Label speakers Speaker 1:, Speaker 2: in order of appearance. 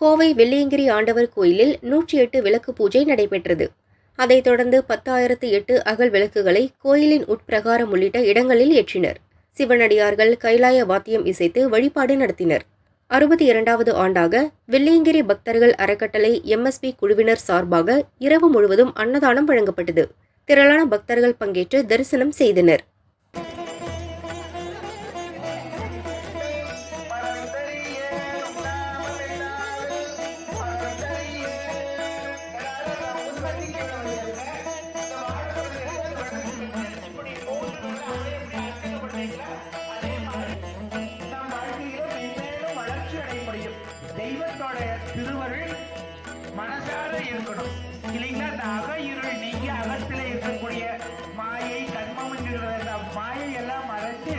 Speaker 1: கோவை வெள்ளியங்கிரி ஆண்டவர் கோயிலில் 108 விளக்கு பூஜை நடைபெற்றது. அதைத் தொடர்ந்து 10,008 அகல் விளக்குகளை கோயிலின் உட்பிரகாரம் உள்ளிட்ட இடங்களில் ஏற்றினர். சிவனடியார்கள் கைலாய வாத்தியம் இசைத்து வழிபாடு நடத்தினர். 62வது ஆண்டாக வெள்ளியங்கிரி பக்தர்கள் அறக்கட்டளை MSP குழுவினர் சார்பாக இரவு முழுவதும் அன்னதானம் வழங்கப்பட்டது. திரளான பக்தர்கள் பங்கேற்று தரிசனம் செய்தனர்.
Speaker 2: தெய்வத்தோட திருவருள் மனசார இருக்கணும் இல்லைங்களா? அந்த அக இருள் நீங்க அகத்துல இருக்கக்கூடிய மாயை கண்மம் என்கிற அந்த மாயை எல்லாம் மறைச்சு